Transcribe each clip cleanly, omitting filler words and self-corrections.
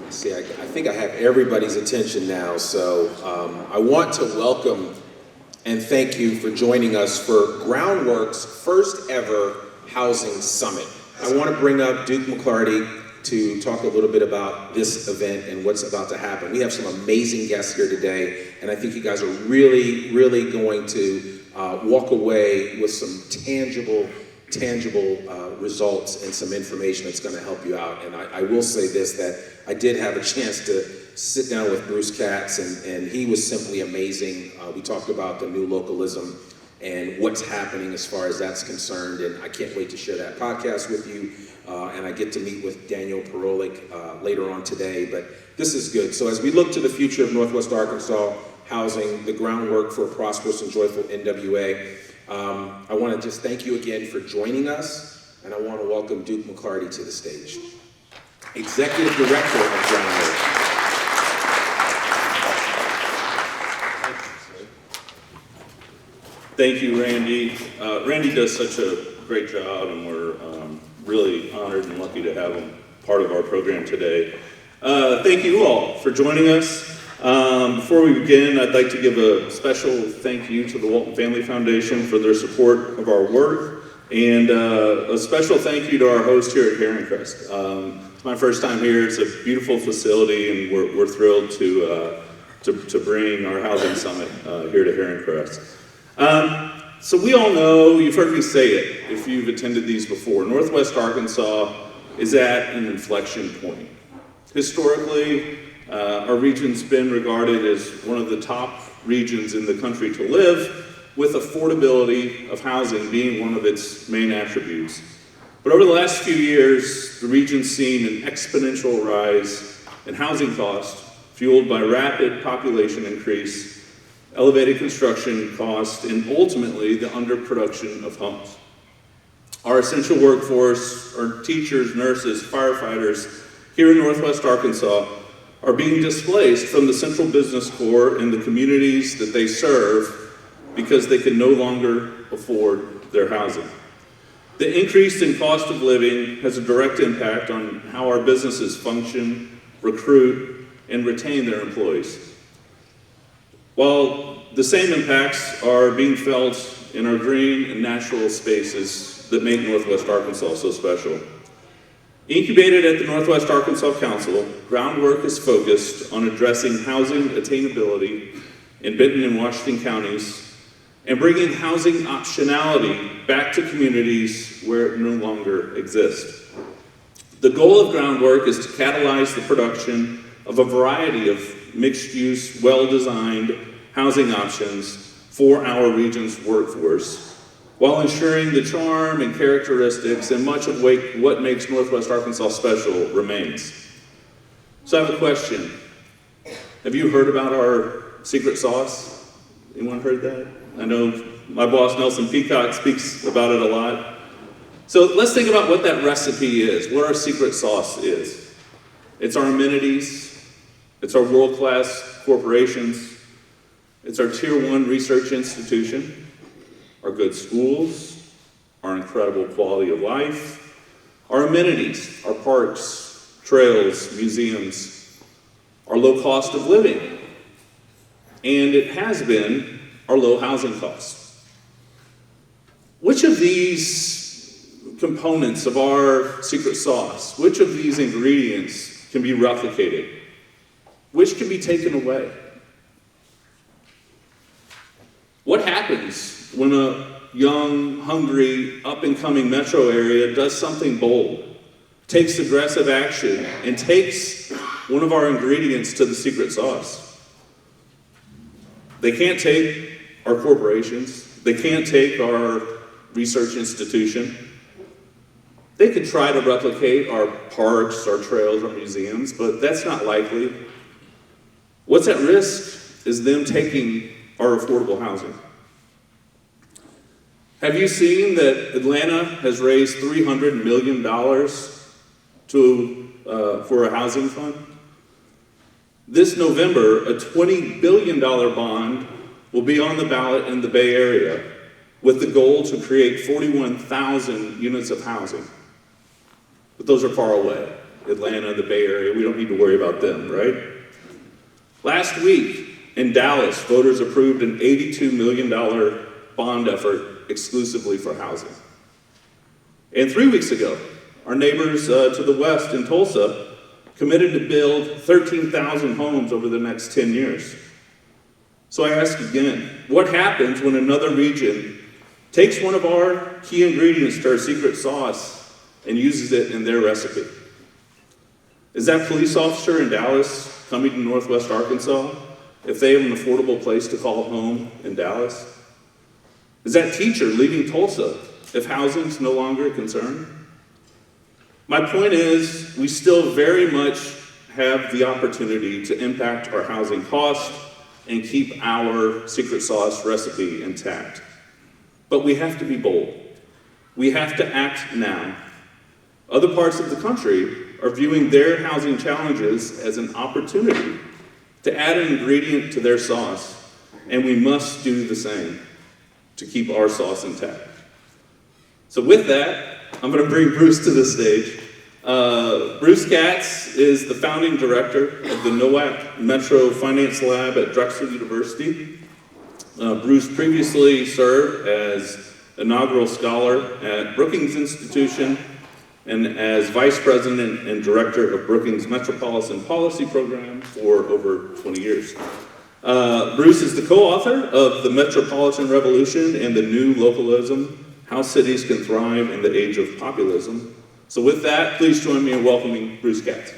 See, I think I have everybody's attention now, so I want to welcome and thank you for joining us for Groundwork's first ever Housing Summit. I want to bring up Duke McClarty to talk a little bit about this event and what's about to happen. We have some amazing guests here today, and I think you guys are really, really going to walk away with some tangible results and some information that's going to help you out. And I will say this, that I did have a chance to sit down with Bruce Katz, and he was simply amazing. We talked about the new localism and what's happening as far as that's concerned, and I can't wait to share that podcast with you. And I get to meet with Daniel Perolik later on today, but this is good. So as we look to the future of Northwest Arkansas housing, the groundwork for a prosperous and joyful NWA, I want to just thank you again for joining us, and I want to welcome Duke McClarty to the stage. Executive Director of Groundwork. Thank you, Randy. Randy does such a great job, and we're really honored and lucky to have him part of our program today. Thank you all for joining us. Before we begin, I'd like to give a special thank you to the Walton Family Foundation for their support of our work, and a special thank you to our host here at Herringcrest. It's my first time here. It's a beautiful facility, and we're thrilled to bring our housing summit here to Herringcrest. So we all know, you've heard me say it if you've attended these before, Northwest Arkansas is at an inflection point. Historically, our region's been regarded as one of the top regions in the country to live, with affordability of housing being one of its main attributes. But over the last few years, the region's seen an exponential rise in housing costs, fueled by rapid population increase, elevated construction costs, and ultimately the underproduction of homes. Our essential workforce, our teachers, nurses, firefighters here in Northwest Arkansas are being displaced from the central business core in the communities that they serve because they can no longer afford their housing. The increase in cost of living has a direct impact on how our businesses function, recruit, and retain their employees. While the same impacts are being felt in our green and natural spaces that make Northwest Arkansas so special. Incubated at the Northwest Arkansas Council, Groundwork is focused on addressing housing attainability in Benton and Washington counties and bringing housing optionality back to communities where it no longer exists. The goal of Groundwork is to catalyze the production of a variety of mixed-use, well-designed housing options for our region's workforce, while ensuring the charm and characteristics and much of what makes Northwest Arkansas special remains. So I have a question. Have you heard about our secret sauce? Anyone heard that? I know my boss Nelson Peacock speaks about it a lot. So let's think about what that recipe is, what our secret sauce is. It's our amenities, it's our world-class corporations, it's our Tier 1 research institution, our good schools, our incredible quality of life, our amenities, our parks, trails, museums, our low cost of living, and it has been our low housing costs. Which of these components of our secret sauce, which of these ingredients can be replicated? Which can be taken away? What happens when a young, hungry, up-and-coming metro area does something bold, takes aggressive action, and takes one of our ingredients to the secret sauce? They can't take our corporations. They can't take our research institution. They could try to replicate our parks, our trails, our museums, but that's not likely. What's at risk is them taking our affordable housing. Have you seen that Atlanta has raised $300 million for a housing fund? This November, a $20 billion bond will be on the ballot in the Bay Area with the goal to create 41,000 units of housing. But those are far away. Atlanta, the Bay Area, we don't need to worry about them, right? Last week in Dallas, voters approved an $82 million bond effort exclusively for housing. And 3 weeks ago, our neighbors to the west in Tulsa committed to build 13,000 homes over the next 10 years. So I ask again, what happens when another region takes one of our key ingredients to our secret sauce and uses it in their recipe? Is that police officer in Dallas coming to Northwest Arkansas if they have an affordable place to call home in Dallas? Is that teacher leaving Tulsa if housing's no longer a concern? My point is, we still very much have the opportunity to impact our housing cost and keep our secret sauce recipe intact. But we have to be bold. We have to act now. Other parts of the country are viewing their housing challenges as an opportunity to add an ingredient to their sauce, and we must do the same to keep our sauce intact. So with that, I'm going to bring Bruce to the stage. Bruce Katz is the founding director of the NOAC Metro Finance Lab at Drexel University. Bruce previously served as inaugural scholar at Brookings Institution and as vice president and director of Brookings Metropolitan Policy Program for over 20 years. Bruce is the co-author of The Metropolitan Revolution and the New Localism, How Cities Can Thrive in the Age of Populism. So with that, please join me in welcoming Bruce Katz.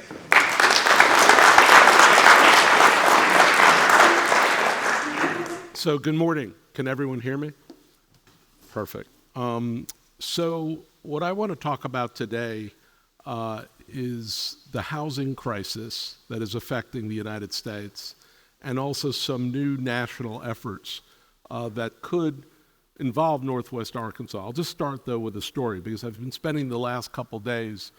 So good morning. Can everyone hear me? Perfect. So what I want to talk about today is the housing crisis that is affecting the United States and also some new national efforts that could involve Northwest Arkansas. I'll just start, though, with a story because I've been spending the last couple days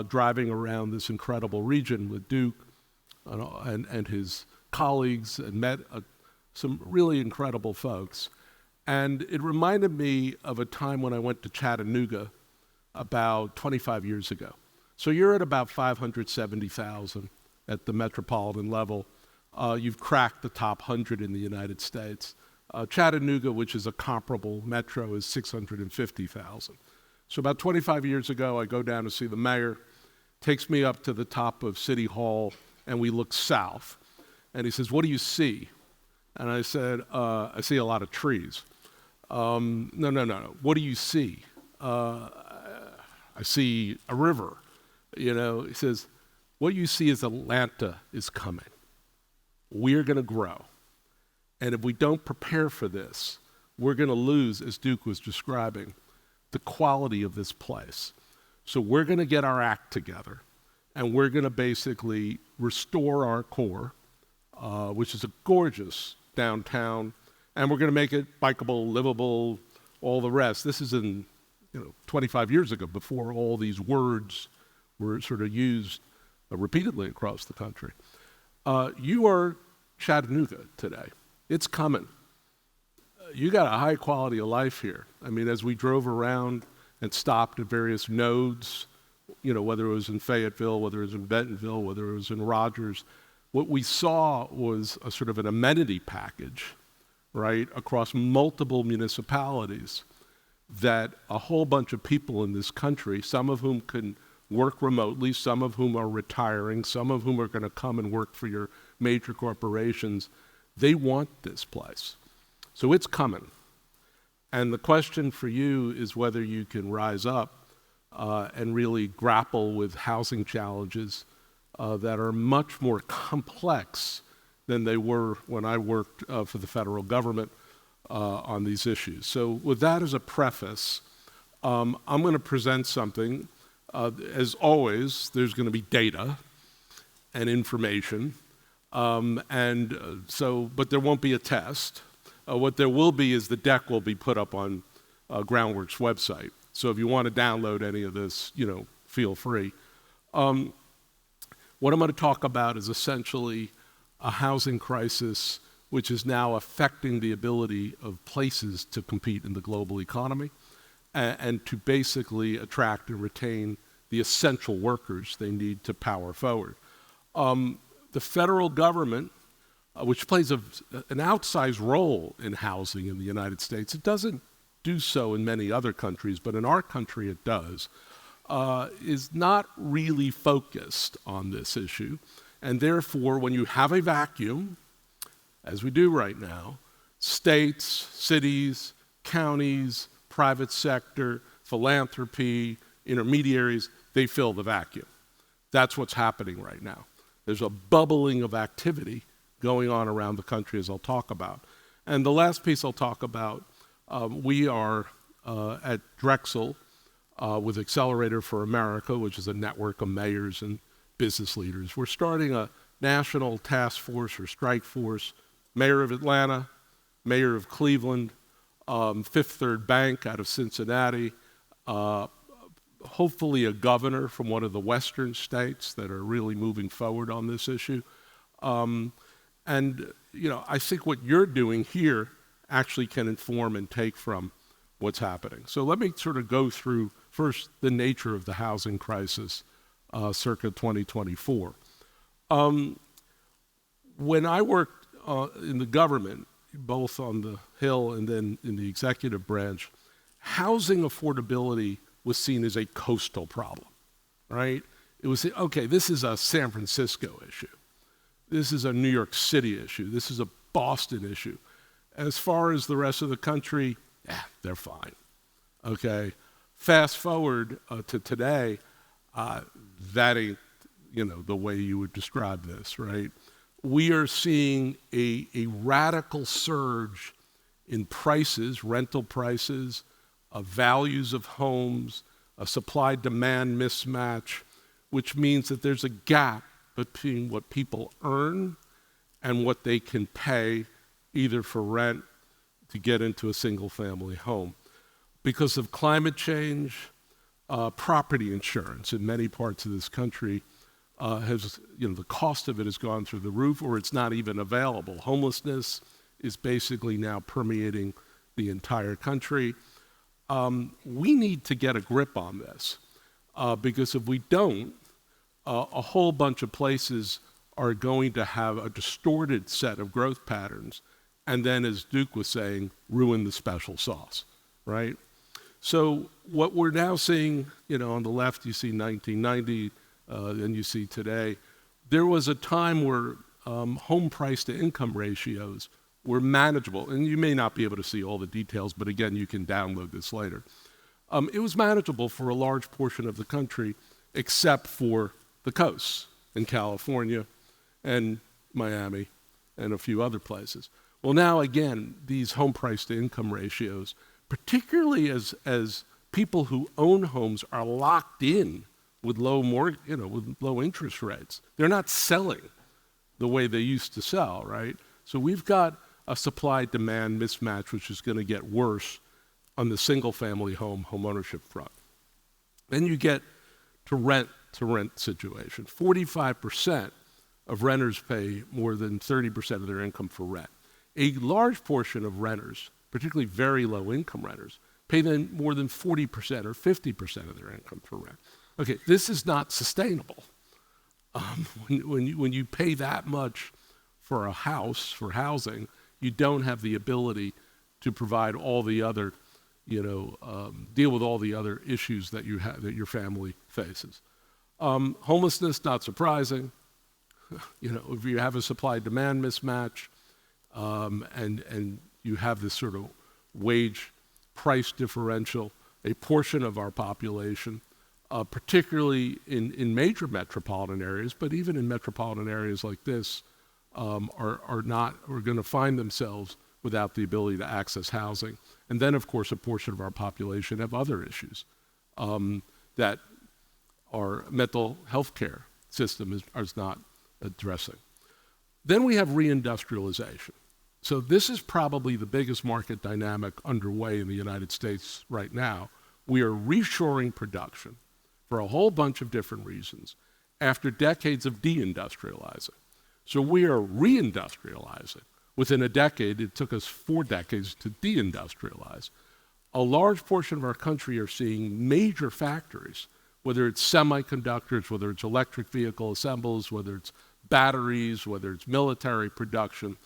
driving around this incredible region with Duke and his colleagues and met some really incredible folks. And it reminded me of a time when I went to Chattanooga about 25 years ago. So you're at about 570,000 at the metropolitan level. You've cracked the top 100 in the United States. Chattanooga, which is a comparable metro, is 650,000. So about 25 years ago, I go down to see the mayor, takes me up to the top of City Hall, and we look south. And he says, "What do you see?" And I said, "I see a lot of trees." No. What do you see? I see a river. You know, he says, "What you see is Atlanta is coming. We're going to grow. And if we don't prepare for this, we're going to lose," as Duke was describing, "the quality of this place. So we're going to get our act together, and we're going to basically restore our core, which is a gorgeous downtown, and we're going to make it bikeable, livable, all the rest." This is in 25 years ago, before all these words were sort of used repeatedly across the country. You are Chattanooga today. It's coming. You got a high quality of life here. I mean, as we drove around and stopped at various nodes, whether it was in Fayetteville, whether it was in Bentonville, whether it was in Rogers, what we saw was a sort of an amenity package, right, across multiple municipalities that a whole bunch of people in this country, some of whom can work remotely, some of whom are retiring, some of whom are going to come and work for your major corporations, they want this place. So it's coming. And the question for you is whether you can rise up and really grapple with housing challenges that are much more complex than they were when I worked for the federal government on these issues. So with that as a preface, I'm going to present something. As always, there's going to be data and information. But there won't be a test. What there will be is the deck will be put up on Groundworks website. So if you want to download any of this, feel free. What I'm going to talk about is essentially a housing crisis which is now affecting the ability of places to compete in the global economy and to basically attract and retain the essential workers they need to power forward. The federal government, which plays an outsized role in housing in the United States, it doesn't do so in many other countries, but in our country it does, is not really focused on this issue. And therefore, when you have a vacuum, as we do right now, states, cities, counties, private sector, philanthropy, intermediaries, they fill the vacuum. That's what's happening right now. There's a bubbling of activity going on around the country, as I'll talk about. And the last piece I'll talk about, we are at Drexel with Accelerator for America, which is a network of mayors and business leaders. We're starting a national task force or strike force, mayor of Atlanta, mayor of Cleveland, Fifth Third Bank out of Cincinnati, hopefully a governor from one of the western states that are really moving forward on this issue. And I think what you're doing here actually can inform and take from what's happening. So let me sort of go through first the nature of the housing crisis circa 2024. When I worked in the government, both on the Hill and then in the executive branch, housing affordability was seen as a coastal problem, right? It was, okay, this is a San Francisco issue. This is a New York City issue. This is a Boston issue. As far as the rest of the country, they're fine, okay? Fast forward to today, that ain't, the way you would describe this, right? We are seeing a radical surge in prices, rental prices, values of homes, a supply-demand mismatch, which means that there's a gap between what people earn and what they can pay either for rent to get into a single-family home. Because of climate change, property insurance in many parts of this country has, the cost of it has gone through the roof, or it's not even available. Homelessness is basically now permeating the entire country. We need to get a grip on this because if we don't, a whole bunch of places are going to have a distorted set of growth patterns, and then, as Duke was saying, ruin the special sauce, right? So what we're now seeing, on the left, you see 1990, and you see today, there was a time where home price to income ratios were manageable, and you may not be able to see all the details, but again, you can download this later. It was manageable for a large portion of the country, except for the coasts in California and Miami and a few other places. Well, now again, these home price to income ratios, particularly as people who own homes are locked in with with low interest rates, they're not selling the way they used to sell, right? So we've got a supply-demand mismatch, which is going to get worse on the single-family home ownership front. Then you get to rent situation. 45% of renters pay more than 30% of their income for rent. A large portion of renters, particularly very low-income renters, pay then more than 40% or 50% of their income for rent. Okay, this is not sustainable. When you pay that much for a house, for housing, you don't have the ability to provide all the other, deal with all the other issues that you have, that your family faces. Homelessness, not surprising. If you have a supply-demand mismatch, and you have this sort of wage price differential, a portion of our population, particularly in major metropolitan areas, but even in metropolitan areas like this, are going to find themselves without the ability to access housing. And then, of course, a portion of our population have other issues that our mental health care system is not addressing. Then we have reindustrialization. So this is probably the biggest market dynamic underway in the United States right now. We are reshoring production for a whole bunch of different reasons after decades of deindustrializing. So we are reindustrializing. Within a decade, it took us 4 decades to deindustrialize. A large portion of our country are seeing major factories whether it's semiconductors, whether it's electric vehicle assembles, whether it's batteries, whether it's military production.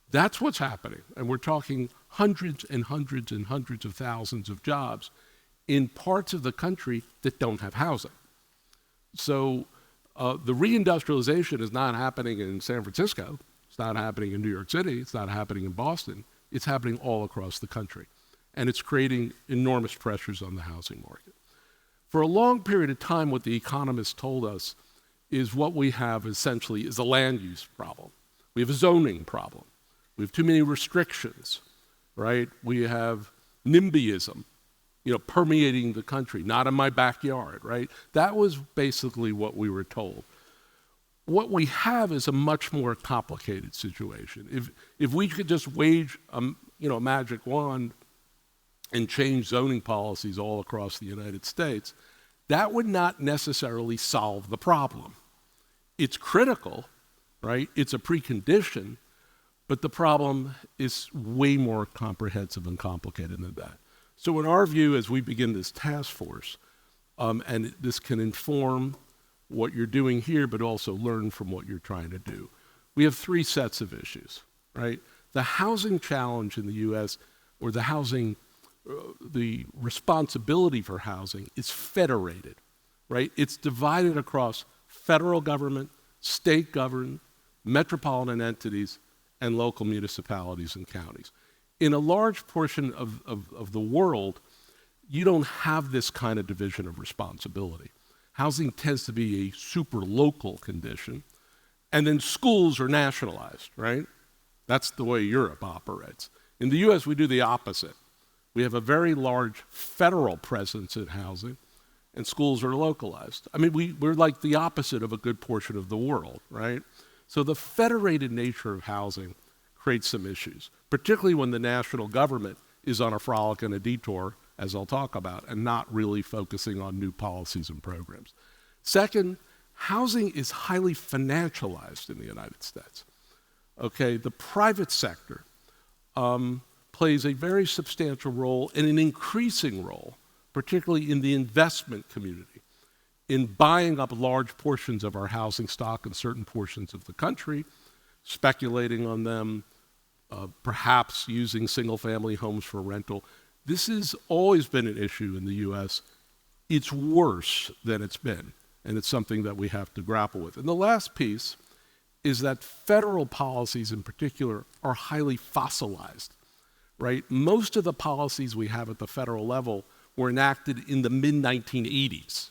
That's what's happening. And we're talking hundreds and hundreds and hundreds of thousands of jobs in parts of the country that don't have housing. So the reindustrialization is not happening in San Francisco. It's not happening in New York City. It's not happening in Boston. It's happening all across the country. And it's creating enormous pressures on the housing market. For a long period of time, what the economists told us is what we have essentially is a land use problem. We have a zoning problem. We have too many restrictions, right? We have NIMBYism, permeating the country, not in my backyard, right? That was basically what we were told. What we have is a much more complicated situation. If we could just wage a magic wand and change zoning policies all across the United States, that would not necessarily solve the problem. It's critical, right? It's a precondition, but the problem is way more comprehensive and complicated than that. So in our view, as we begin this task force, and this can inform what you're doing here, but also learn from what you're trying to do, we have three sets of issues, right? The housing challenge in the U.S., or the responsibility for housing is federated, right? It's divided across federal government, state government, metropolitan entities, and local municipalities and counties. In a large portion of the world, you don't have this kind of division of responsibility. Housing tends to be a super local condition, and then schools are nationalized, right? That's the way Europe operates. In the US, we do the opposite. We have a very large federal presence in housing, and schools are localized. I mean, we're like the opposite of a good portion of the world, right? So the federated nature of housing creates some issues, particularly when the national government is on a frolic and a detour, as I'll talk about, and not really focusing on new policies and programs. Second, housing is highly financialized in the United States. Okay, the private sector plays a very substantial role and an increasing role, particularly in the investment community, in buying up large portions of our housing stock in certain portions of the country, speculating on them, perhaps using single-family homes for rental. This has always been an issue in the U.S. It's worse than it's been, and it's something that we have to grapple with. And the last piece is that federal policies in particular are highly fossilized, right? Most of the policies we have at the federal level were enacted in the mid-1980s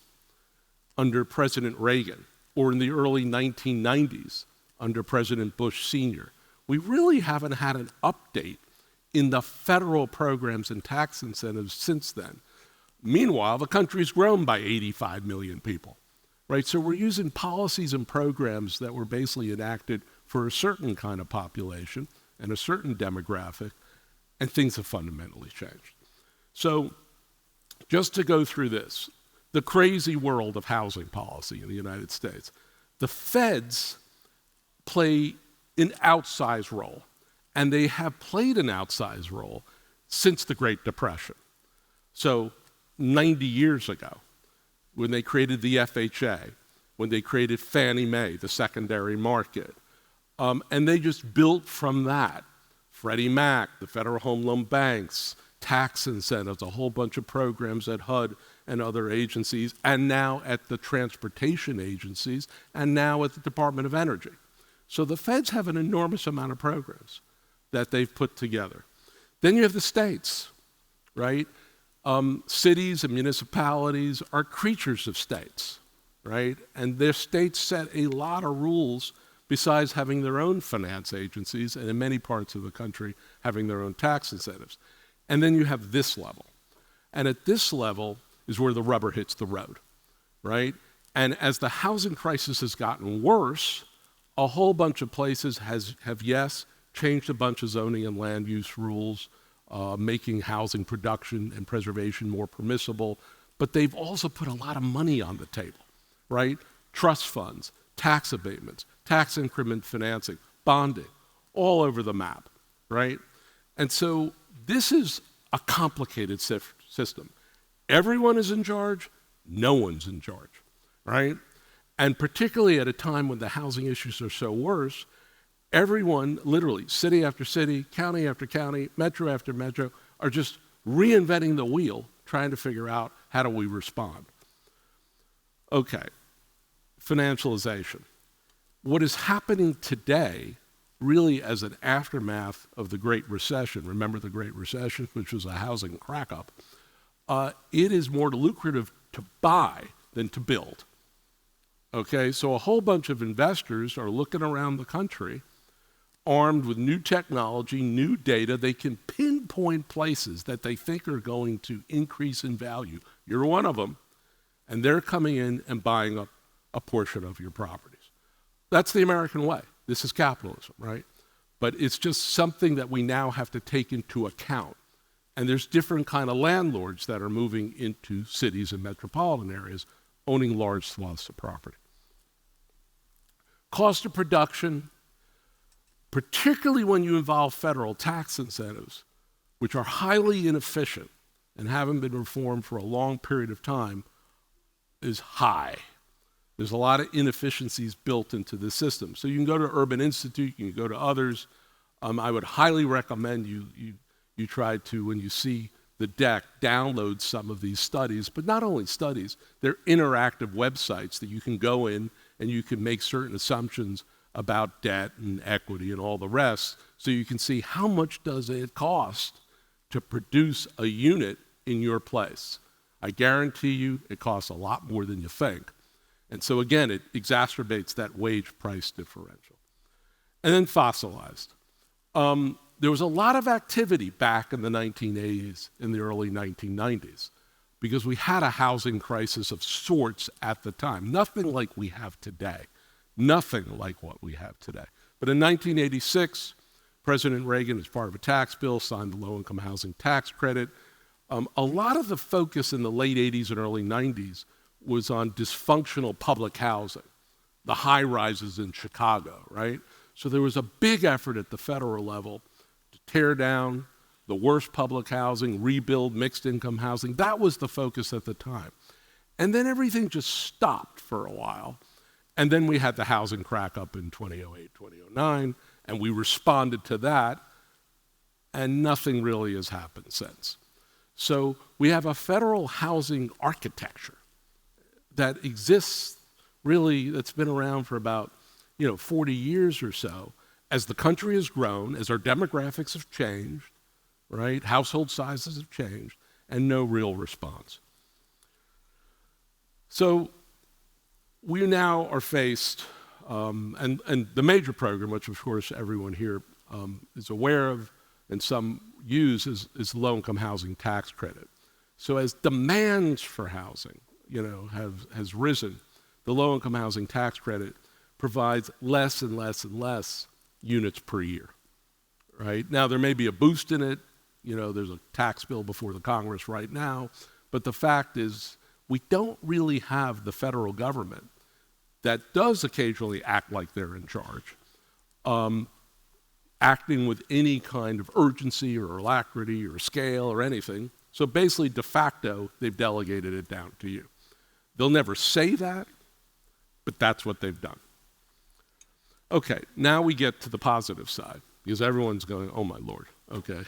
under President Reagan, or in the early 1990s under President Bush Sr. We really haven't had an update in the federal programs and tax incentives since then. Meanwhile, the country's grown by 85 million people, right? So we're using policies and programs that were basically enacted for a certain kind of population and a certain demographic, and things have fundamentally changed. So just to go through this, the crazy world of housing policy in the United States, the feds play an outsized role, and they have played an outsized role since the Great Depression. So 90 years ago, when they created the FHA, when they created Fannie Mae, the secondary market, and they just built from that. Freddie Mac, the Federal Home Loan Banks, tax incentives, a whole bunch of programs at HUD and other agencies, and now at the transportation agencies, and now at the Department of Energy. So the feds have an enormous amount of programs that they've put together. Then you have the states, right? Cities and municipalities are creatures of states, right? And their states set a lot of rules besides having their own finance agencies, and in many parts of the country, having their own tax incentives. And then you have this level. And at this level is where the rubber hits the road, right? And as the housing crisis has gotten worse, a whole bunch of places have changed a bunch of zoning and land use rules, making housing production and preservation more permissible, but they've also put a lot of money on the table, right? Trust funds, tax abatements, tax increment financing, bonding, all over the map, right? And so this is a complicated system. Everyone is in charge, No one's in charge, right? And particularly at a time when the housing issues are so worse, everyone, literally, city after city, county after county, metro after metro, are just reinventing the wheel, trying to figure out how do we respond. Okay, financialization. What is happening today, really as an aftermath of the Great Recession, remember the Great Recession, which was a housing crack-up, it is more lucrative to buy than to build. Okay, so a whole bunch of investors are looking around the country armed with new technology, new data. They can pinpoint places that they think are going to increase in value. You're one of them, and they're coming in and buying up a portion of your properties. That's the American way. This is capitalism, right? But it's just something that we now have to take into account. And there's different kind of landlords that are moving into cities and metropolitan areas, owning large swaths of property. Cost of production, particularly when you involve federal tax incentives, which are highly inefficient and haven't been reformed for a long period of time, is high. There's a lot of inefficiencies built into the system. So you can go to Urban Institute, you can go to others. I would highly recommend you try to, when you see the deck, download some of these studies, but not only studies, they're interactive websites that you can go in and you can make certain assumptions about debt and equity and all the rest, so you can see how much does it cost to produce a unit in your place. I guarantee you it costs a lot more than you think. And so again, it exacerbates that wage price differential. And then fossilized. There was a lot of activity back in the 1980s, in the early 1990s, because we had a housing crisis of sorts at the time. Nothing like we have today. Nothing like what we have today. But in 1986, President Reagan, as part of a tax bill, signed the low-income housing tax credit. A lot of the focus in the late 80s and early 90s was on dysfunctional public housing, the high rises in Chicago, right? So there was a big effort at the federal level to tear down the worst public housing, rebuild mixed income housing. That was the focus at the time. And then everything just stopped for a while. And then we had the housing crack up in 2008, 2009, and we responded to that, and nothing really has happened since. So we have a federal housing architecture that exists really, that's been around for about 40 years or so. As the country has grown, as our demographics have changed, right? Household sizes have changed, and no real response. So we now are faced, and the major program, which of course everyone here is aware of and some use, is the low-income housing tax credit. So as demands for housing, has risen, the low-income housing tax credit provides less and less and less units per year, right? Now, there may be a boost in it. There's a tax bill before the Congress right now, but the fact is we don't really have the federal government that does occasionally act like they're in charge, acting with any kind of urgency or alacrity or scale or anything. So basically, de facto, they've delegated it down to you. They'll never say that, but that's what they've done. Okay, now we get to the positive side, because everyone's going, oh my Lord, okay,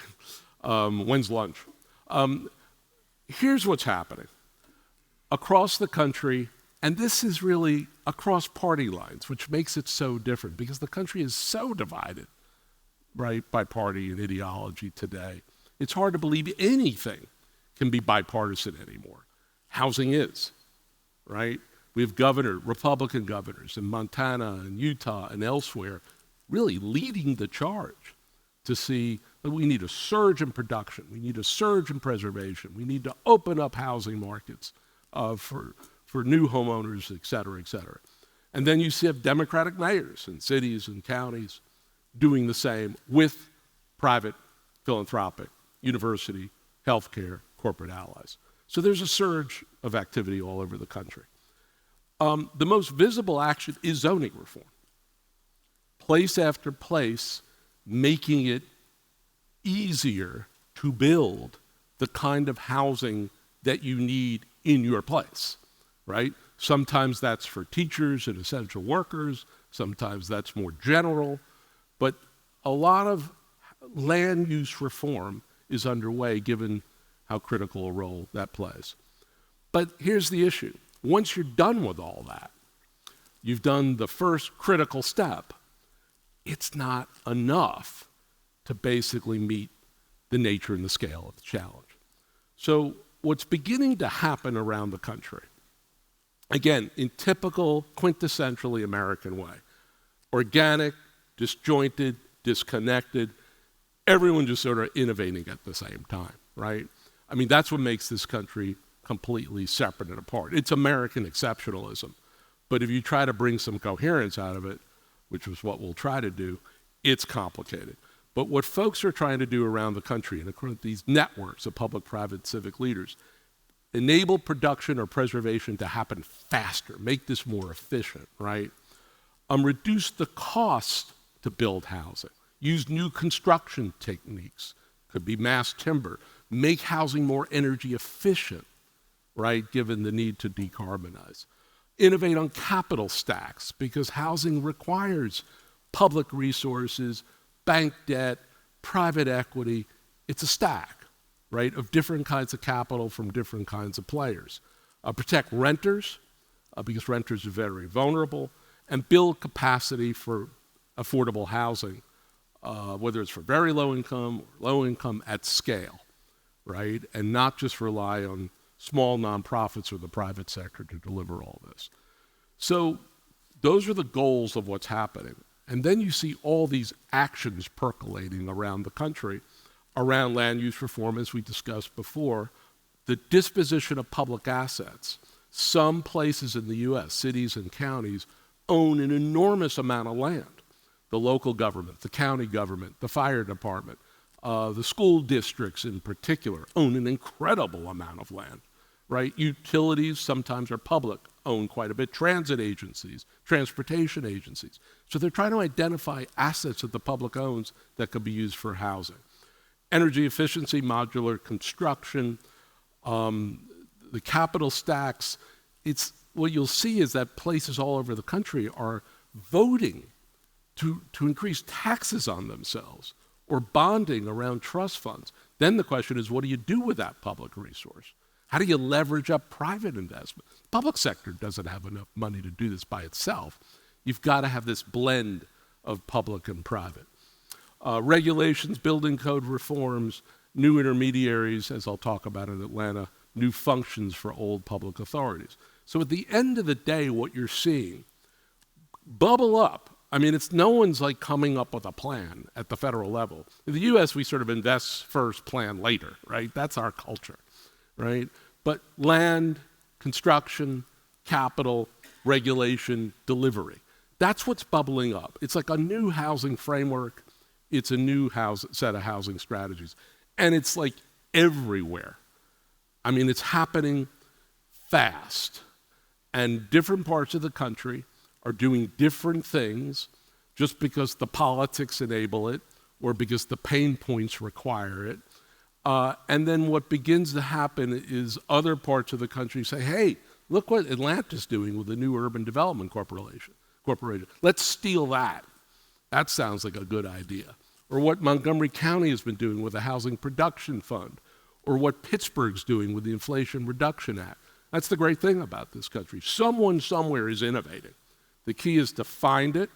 when's lunch? Here's what's happening. Across the country, and this is really across party lines, which makes it so different, because the country is so divided, right, by party and ideology today. It's hard to believe anything can be bipartisan anymore. Housing is, right? We have Republican governors in Montana and Utah and elsewhere really leading the charge to see that we need a surge in production, we need a surge in preservation, we need to open up housing markets for new homeowners, et cetera, et cetera. And then you have Democratic mayors in cities and counties doing the same with private, philanthropic, university, healthcare, corporate allies. So there's a surge of activity all over the country. The most visible action is zoning reform. Place after place, making it easier to build the kind of housing that you need in your place. right? Sometimes that's for teachers and essential workers, sometimes that's more general, but a lot of land use reform is underway given how critical a role that plays. But here's the issue. Once you're done with all that, you've done the first critical step, it's not enough to basically meet the nature and the scale of the challenge. So what's beginning to happen around the country, again, in typical, quintessentially American way, organic, disjointed, disconnected, everyone just sort of innovating at the same time, right? I mean, that's what makes this country completely separate and apart. It's American exceptionalism. But if you try to bring some coherence out of it, which is what we'll try to do, it's complicated. But what folks are trying to do around the country, and according to these networks of public, private, civic leaders, enable production or preservation to happen faster, make this more efficient, right? Reduce the cost to build housing, use new construction techniques, could be mass timber, make housing more energy efficient, right, given the need to decarbonize. Innovate on capital stacks, because housing requires public resources, bank debt, private equity. It's a stack, right, of different kinds of capital from different kinds of players. Protect renters, because renters are very vulnerable, and build capacity for affordable housing, whether it's for very low income at scale, right, and not just rely on small nonprofits or the private sector to deliver all this. So those are the goals of what's happening. And then you see all these actions percolating around the country around land use reform, as we discussed before, the disposition of public assets. Some places in the U.S., cities and counties, own an enormous amount of land. The local government, the county government, the fire department, the school districts in particular own an incredible amount of land, right? Utilities sometimes are public, own quite a bit. Transit agencies, transportation agencies. So they're trying to identify assets that the public owns that could be used for housing. Energy efficiency, modular construction, the capital stacks. It's what you'll see is that places all over the country are voting to increase taxes on themselves or bonding around trust funds. Then the question is, what do you do with that public resource? How do you leverage up private investment? The public sector doesn't have enough money to do this by itself. You've got to have this blend of public and private. Regulations, building code reforms, new intermediaries, as I'll talk about in Atlanta, new functions for old public authorities. So at the end of the day, what you're seeing bubble up. I mean, it's no one's like coming up with a plan at the federal level. In the U.S., we sort of invest first, plan later, right? That's our culture, right? But land, construction, capital, regulation, delivery. That's what's bubbling up. It's like a new housing framework. It's a new set of housing strategies. And it's like everywhere. I mean, it's happening fast. And different parts of the country are doing different things just because the politics enable it or because the pain points require it. And then what begins to happen is other parts of the country say, hey, look what Atlanta's doing with the new Urban Development Corporation. Let's steal that. That sounds like a good idea. Or what Montgomery County has been doing with the Housing Production Fund, or what Pittsburgh's doing with the Inflation Reduction Act. That's the great thing about this country. Someone somewhere is innovating. The key is to find it,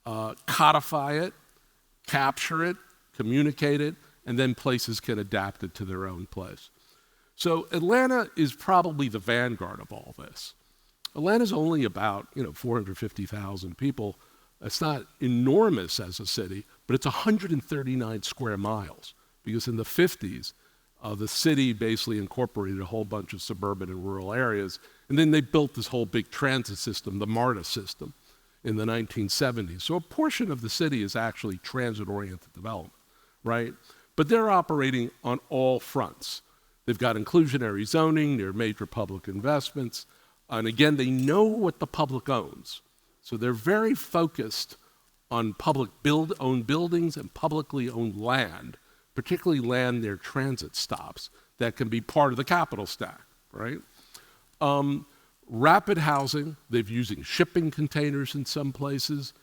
codify it, capture it, communicate it, and then places can adapt it to their own place. So Atlanta is probably the vanguard of all this. Atlanta's only about 450,000 people. It's not enormous as a city, but it's 139 square miles, because in the 50s, the city basically incorporated a whole bunch of suburban and rural areas, and then they built this whole big transit system, the MARTA system, in the 1970s. So a portion of the city is actually transit-oriented development, right? But they're operating on all fronts. They've got inclusionary zoning, there are major public investments, and again, they know what the public owns. So they're very focused on public-owned buildings and publicly owned land, particularly land near transit stops that can be part of the capital stack, right? Rapid housing, they're using shipping containers in some places.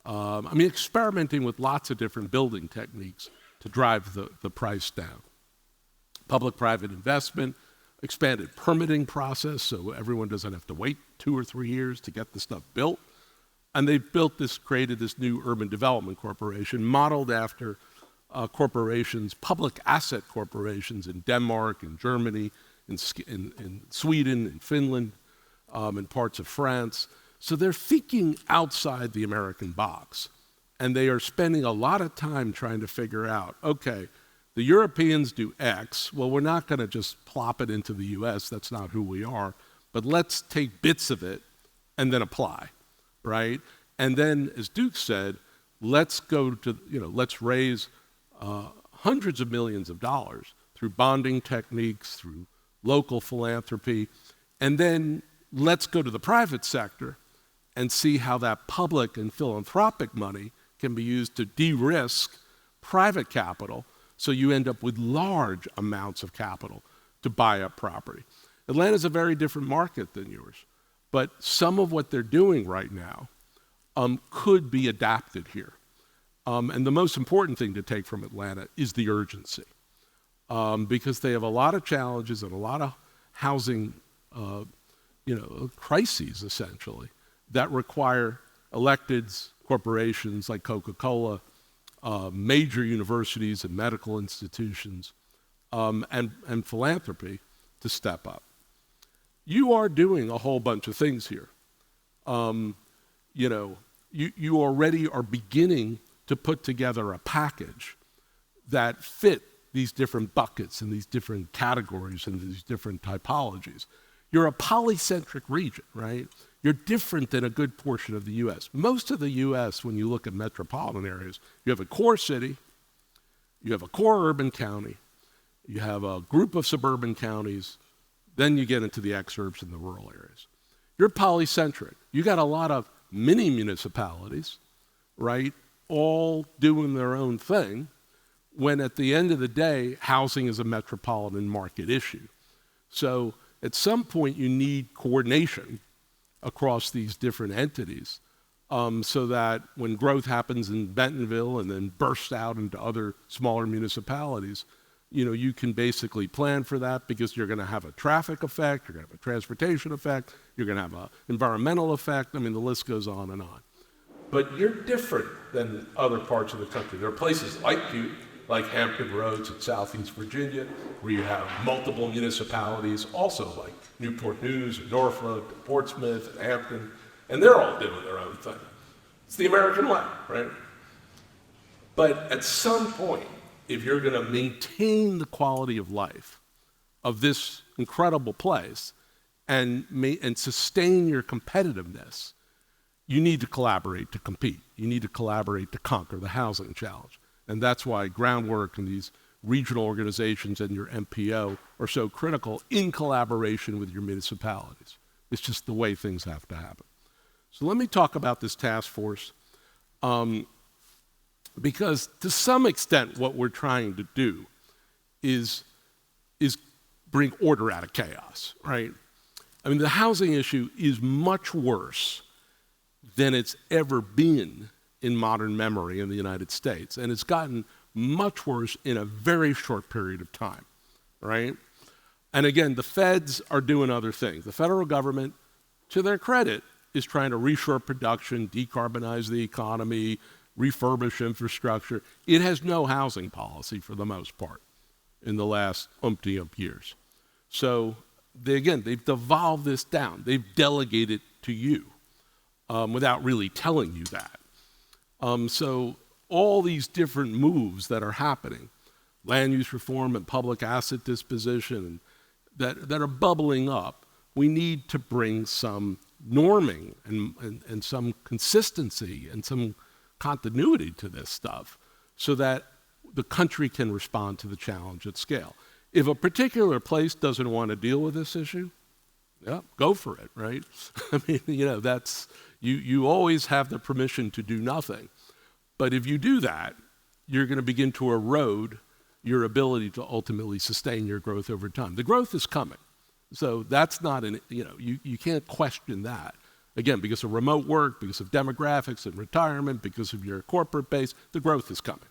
Experimenting with lots of different building techniques to drive the price down. Public-private investment, expanded permitting process so everyone doesn't have to wait 2 or 3 years to get the stuff built. And they've created this new urban development corporation modeled after public asset corporations in Denmark, in Germany, in Sweden, in Finland, in parts of France. So they're thinking outside the American box. And they are spending a lot of time trying to figure out, okay, the Europeans do X. Well, we're not going to just plop it into the US. That's not who we are. But let's take bits of it and then apply, right? And then, as Duke said, let's raise hundreds of millions of dollars through bonding techniques, through local philanthropy, and then let's go to the private sector and see how that public and philanthropic money can be used to de-risk private capital so you end up with large amounts of capital to buy up property. Atlanta's a very different market than yours, but some of what they're doing right now could be adapted here. And the most important thing to take from Atlanta is the urgency, because they have a lot of challenges and a lot of housing crises, essentially, that require electeds, corporations like Coca-Cola, major universities and medical institutions, and philanthropy to step up. You are doing a whole bunch of things here. You already are beginning to put together a package that fit these different buckets and these different categories and these different typologies. You're a polycentric region, right? You're different than a good portion of the U.S. Most of the U.S., when you look at metropolitan areas, you have a core city, you have a core urban county, you have a group of suburban counties, then you get into the exurbs in the rural areas. You're polycentric. You got a lot of mini municipalities, right, all doing their own thing, when at the end of the day, housing is a metropolitan market issue. So at some point, you need coordination across these different entities so that when growth happens in Bentonville and then bursts out into other smaller municipalities, you can basically plan for that because you're going to have a traffic effect, you're going to have a transportation effect, you're going to have an environmental effect. The list goes on and on. But you're different than other parts of the country. There are places like you, like Hampton Roads in Southeast Virginia, where you have multiple municipalities, also like Newport News and Norfolk, and Portsmouth and Hampton, and they're all doing their own thing. It's the American way, right? But at some point, if you're going to maintain the quality of life of this incredible place and sustain your competitiveness, you need to collaborate to compete. You need to collaborate to conquer the housing challenge. And that's why groundwork and these regional organizations and your MPO are so critical in collaboration with your municipalities. It's just the way things have to happen. So let me talk about this task force. Because to some extent, what we're trying to do is bring order out of chaos, right? The housing issue is much worse than it's ever been in modern memory in the United States. And it's gotten much worse in a very short period of time, right? And again, the feds are doing other things. The federal government, to their credit, is trying to reshore production, decarbonize the economy, refurbish infrastructure. It has no housing policy for the most part in the last umpty-ump years. So they've devolved this down. They've delegated to you without really telling you that. So all these different moves that are happening, land use reform and public asset disposition that are bubbling up, we need to bring some norming and some consistency and some continuity to this stuff so that the country can respond to the challenge at scale. If a particular place doesn't want to deal with this issue, yeah, go for it, right? That's, you always have the permission to do nothing. But if you do that, you're going to begin to erode your ability to ultimately sustain your growth over time. The growth is coming. So that's not you can't question that. Again, because of remote work, because of demographics and retirement, because of your corporate base, the growth is coming.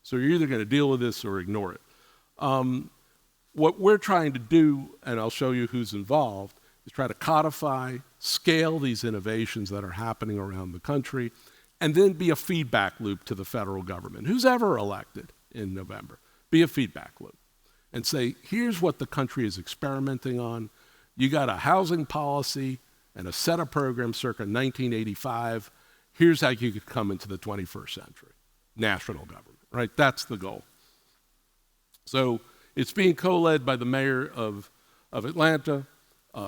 So you're either going to deal with this or ignore it. What we're trying to do, and I'll show you who's involved, is try to codify, scale these innovations that are happening around the country, and then be a feedback loop to the federal government. Who's ever elected in November? Be a feedback loop and say, here's what the country is experimenting on. You got a housing policy and a set of programs circa 1985. Here's how you could come into the 21st century. National government, right? That's the goal. So it's being co-led by the mayor of Atlanta,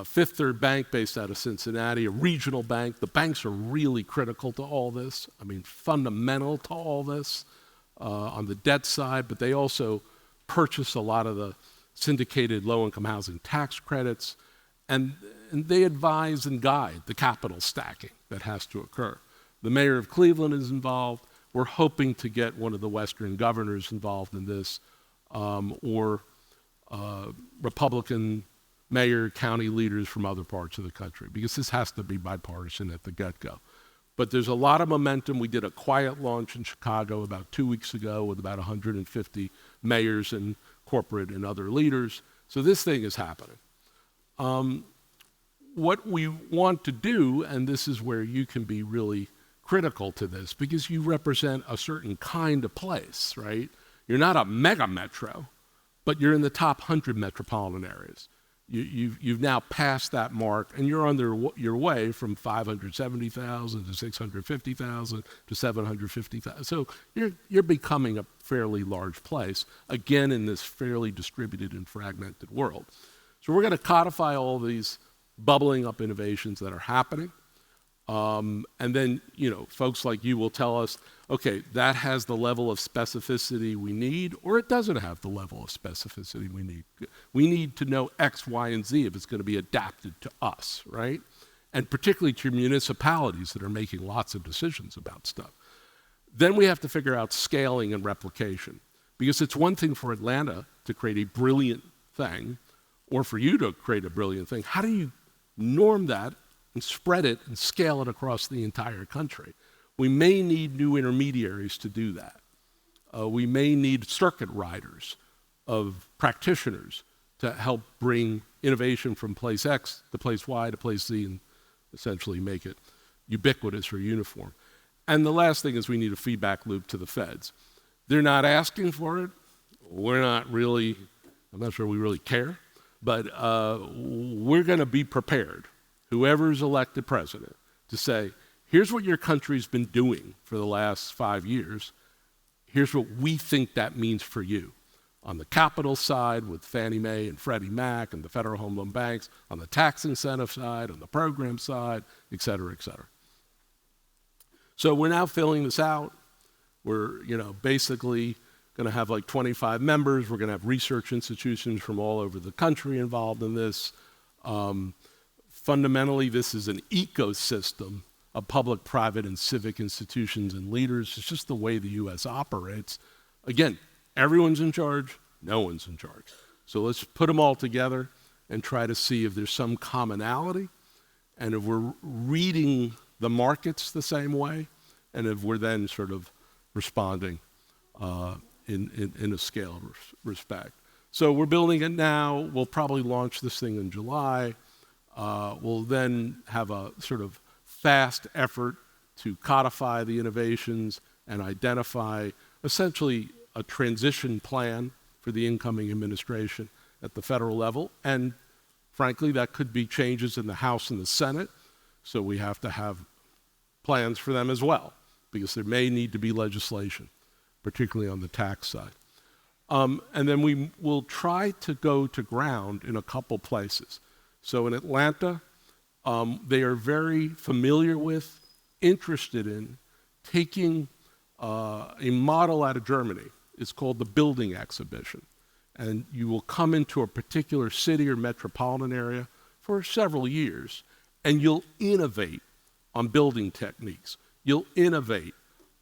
Fifth Third Bank based out of Cincinnati, a regional bank. The banks are really critical to all this. I mean, fundamental to all this on the debt side, but they also purchase a lot of the syndicated low-income housing tax credits, and they advise and guide the capital stacking that has to occur. The mayor of Cleveland is involved. We're hoping to get one of the Western governors involved in this, or Republican mayor, county leaders from other parts of the country, because this has to be bipartisan at the get-go. But there's a lot of momentum. We did a quiet launch in Chicago about 2 weeks ago with about 150 mayors and corporate and other leaders. So this thing is happening. What we want to do, and this is where you can be really critical to this, because you represent a certain kind of place, right? You're not a mega metro, but you're in the top 100 metropolitan areas. You've now passed that mark, and you're on your way from 570,000 to 650,000 to 750,000. So you're becoming a fairly large place, again, in this fairly distributed and fragmented world. So we're going to codify all these bubbling up innovations that are happening. And then, folks like you will tell us, okay, that has the level of specificity we need, or it doesn't have the level of specificity we need. We need to know X, Y, and Z if it's going to be adapted to us, right? And particularly to municipalities that are making lots of decisions about stuff. Then we have to figure out scaling and replication, because it's one thing for Atlanta to create a brilliant thing, or for you to create a brilliant thing. How do you norm that and spread it and scale it across the entire country? We may need new intermediaries to do that. We may need circuit riders of practitioners to help bring innovation from place X to place Y to place Z and essentially make it ubiquitous or uniform. And the last thing is we need a feedback loop to the feds. They're not asking for it. We're not really, I'm not sure we really care, but we're going to be prepared, whoever's elected president, to say, here's what your country's been doing for the last 5 years. Here's what we think that means for you. On the capital side with Fannie Mae and Freddie Mac and the Federal Home Loan Banks, on the tax incentive side, on the program side, et cetera, et cetera. So we're now filling this out. We're, basically going to have like 25 members. We're going to have research institutions from all over the country involved in this. Fundamentally, this is an ecosystem of public, private, and civic institutions and leaders. It's just the way the U.S. operates. Again, everyone's in charge, no one's in charge. So let's put them all together and try to see if there's some commonality, and if we're reading the markets the same way, and if we're then sort of responding in a scale of respect. So we're building it now. We'll probably launch this thing in July. We'll then have a sort of fast effort to codify the innovations and identify essentially a transition plan for the incoming administration at the federal level. And frankly, that could be changes in the House and the Senate. So we have to have plans for them as well, because there may need to be legislation, particularly on the tax side. And then we will try to go to ground in a couple places. So in Atlanta, they are very familiar with, interested in, taking a model out of Germany. It's called the Building Exhibition. And you will come into a particular city or metropolitan area for several years, and you'll innovate on building techniques. You'll innovate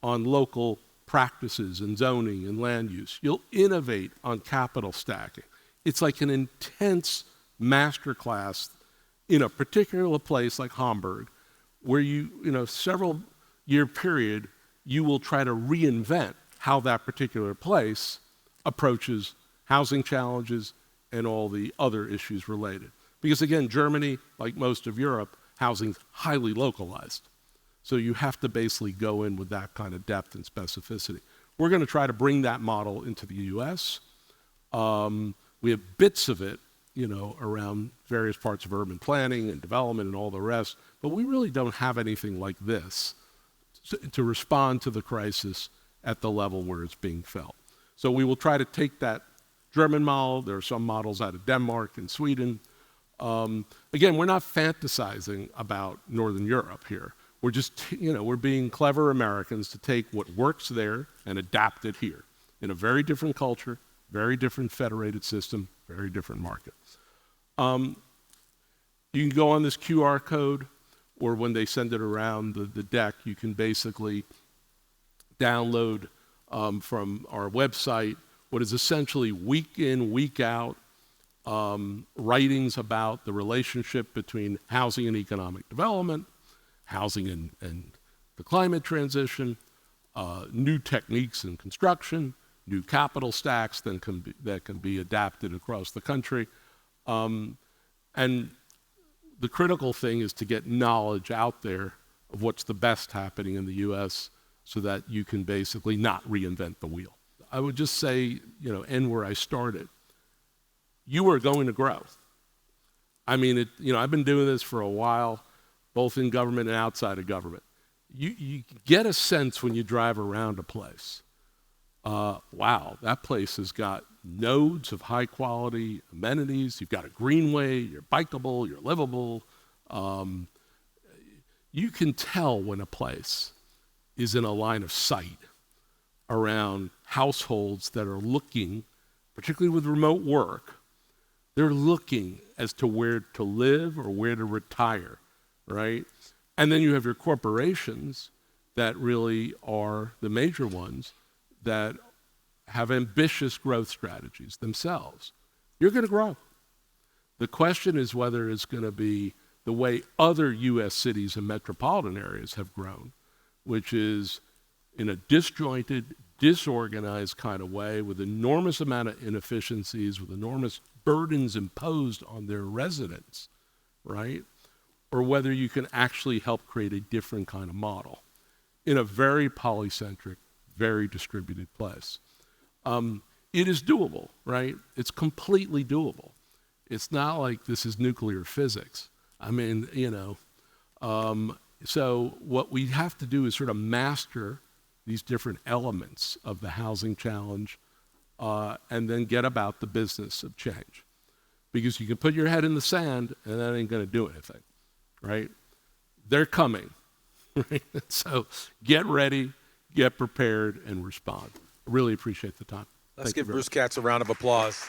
on local practices and zoning and land use. You'll innovate on capital stacking. It's like an intense master class in a particular place like Hamburg, where several year period, you will try to reinvent how that particular place approaches housing challenges and all the other issues related. Because again, Germany, like most of Europe, housing's highly localized. So you have to basically go in with that kind of depth and specificity. We're going to try to bring that model into the US. We have bits of it, around various parts of urban planning and development and all the rest, but we really don't have anything like this to respond to the crisis at the level where it's being felt. So we will try to take that German model. There are some models out of Denmark and Sweden. Again, we're not fantasizing about Northern Europe here. We're just, we're being clever Americans to take what works there and adapt it here in a very different culture, very different federated system, very different market. You can go on this QR code, or when they send it around the deck, you can basically download from our website what is essentially week in, week out writings about the relationship between housing and economic development, housing and the climate transition, new techniques in construction, new capital stacks that can be adapted across the country. And the critical thing is to get knowledge out there of what's the best happening in the US so that you can basically not reinvent the wheel. I would just say, end where I started. You are going to grow. I mean, I've been doing this for a while, both in government and outside of government. You get a sense when you drive around a place. Wow, that place has got nodes of high quality amenities. You've got a greenway, you're bikeable, you're livable. You can tell when a place is in a line of sight around households that are looking, particularly with remote work, they're looking as to where to live or where to retire, right? And then you have your corporations that really are the major ones that have ambitious growth strategies themselves. You're going to grow. The question is whether it's going to be the way other U.S. cities and metropolitan areas have grown, which is in a disjointed, disorganized kind of way with enormous amount of inefficiencies, with enormous burdens imposed on their residents, right? Or whether you can actually help create a different kind of model in a very polycentric, very distributed place. It is doable, right? It's completely doable. It's not like this is nuclear physics. I mean, so what we have to do is sort of master these different elements of the housing challenge and then get about the business of change. Because you can put your head in the sand and that ain't going to do anything, right? They're coming, right? So get ready, get prepared, and respond. I really appreciate the time. Let's give Bruce Katz a round of applause.